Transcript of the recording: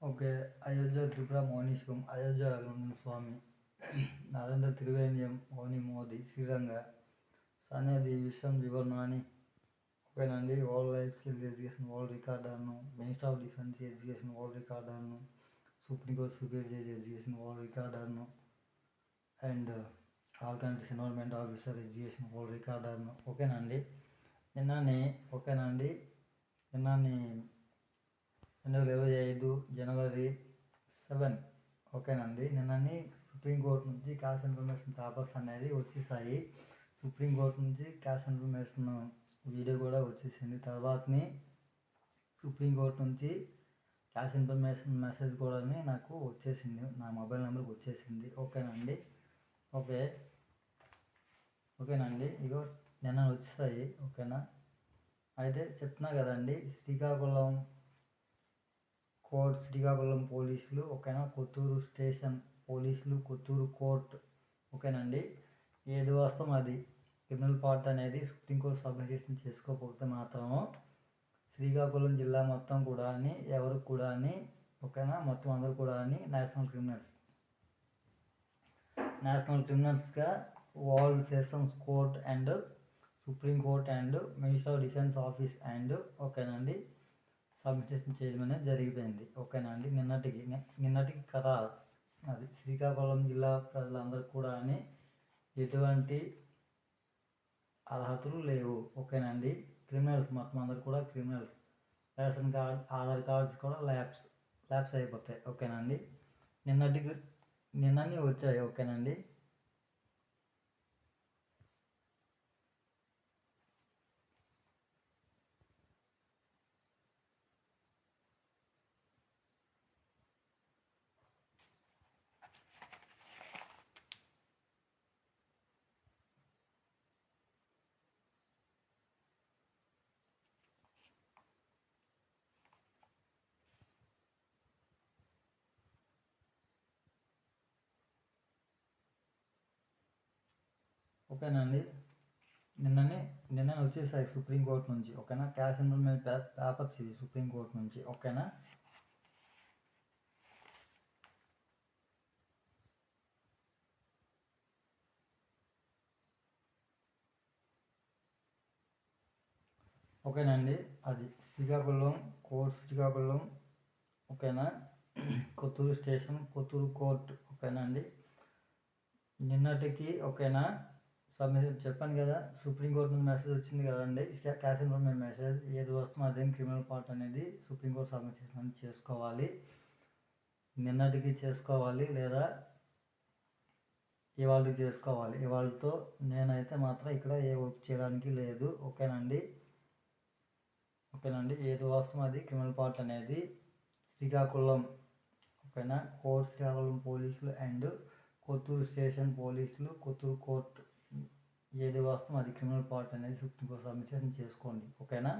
Okay. Ayodhya Tripura Mouneeshwaram, Ayodhya Raghunandana Swami, Narendra త్రివేణియం, మౌని మోదీ, శ్రీరంగ, సన్యాది విశ్వం వివరణాని, ఓకేనండి. World life skill education world రికార్డర్ను, minister of defence education world రికార్డర్ను, supreme court superior judge education world రికార్డర్ను, and all countries environment officer education world రికార్డర్ను, ఓకేనండి. నిన్ననే ఓకేనండి నిన్నని 2025 జనవరి 7 ఓకేనండి. నిన్నని సుప్రీంకోర్టు నుంచి క్యాష్ ఇన్ఫర్మేషన్ పేపర్స్ అనేది వచ్చేసాయి. సుప్రీంకోర్టు నుంచి క్యాష్ ఇన్ఫర్మేషన్ వీడియో కూడా వచ్చేసింది. తర్వాతని సుప్రీంకోర్టు నుంచి క్యాష్ ఇన్ఫర్మేషన్ మెసేజ్ కూడా నాకు వచ్చేసింది, నా మొబైల్ నెంబర్కి వచ్చేసింది. ఓకేనండి. ఓకేనండి. ఇగో నిన్న వచ్చేసాయి. ఓకేనా. అయితే చెప్తున్నా కదండి, శ్రీకాకుళం పోలీసులు, ఓకేనా, కొత్తూరు స్టేషన్ పోలీసులు, కొత్తూరు కోర్ట్, ఓకేనండి. ఏది వాస్తవం అది క్రిమినల్ పార్ట్ అనేది సుప్రీంకోర్టు సబ్మిషన్ చేసుకోకపోతే మాత్రం శ్రీకాకుళం జిల్లా మొత్తం కూడా ఎవరికి కూడా ఓకేనా, మొత్తం అందరూ కూడా నేషనల్ క్రిమినల్స్గా world sessions court and supreme court and minister of defence office and ఓకేనండి సబ్మిషన్ చేయడం అనేది జరిగిపోయింది. ఓకేనండి. నిన్నటికి ఖరారు అది. శ్రీకాకుళం జిల్లా ప్రజలందరికీ కూడా ఎటువంటి అర్హతలు లేవు. ఓకేనండి. క్రిమినల్స్ మొత్తం అందరు కూడా criminals. Ration card, Aadhaar cards కూడా ల్యాప్స్ అయిపోతాయి. ఓకేనండి. నిన్ననే వచ్చాయి. ఓకేనండి. ఓకేనండి. నిన్న వచ్చేసాయి సుప్రీంకోర్టు నుంచి. ఓకేనా. క్యాష్ ఇన్ఫర్మేషన్ పేపర్స్ ఇవి సుప్రీంకోర్టు నుంచి. ఓకేనా. ఓకేనండి. అది శ్రీకాకుళం, ఓకేనా, కొత్తూరు స్టేషన్, కొత్తూరు కోర్టు, ఓకేనండి. నిన్నటికి ఓకేనా సబ్మిషన్ చెప్పాను కదా, సుప్రీంకోర్టు నుంచి మెసేజ్ వచ్చింది కదండి, క్యాష్ ఇన్ఫర్మేషన్ మెసేజ్. ఏది వస్తుందో అదేం క్రిమినల్ పార్ట్ అనేది సుప్రీంకోర్టు సబ్మిషన్ చేసుకోవాలి. నిన్నటికి చేసుకోవాలి లేదా ఇవాళకి చేసుకోవాలి. ఇవాళతో నేనైతే మాత్రం ఇక్కడ ఏ వర్క్ చేయడానికి లేదు. ఓకేనండి. ఏది వస్తుందో అది క్రిమినల్ పార్ట్ అనేది శ్రీకాకుళం, ఓకేనా, శ్రీకాకుళం పోలీసులు అండ్ కొత్తూరు స్టేషన్ పోలీసులు, కొత్తూరు కోర్టు, ఏది వస్తుందో అది క్రిమినల్ పార్ట్ అనేది సుప్రీంకోర్టు సబ్మిషన్ చేసుకోండి. ఓకేనా.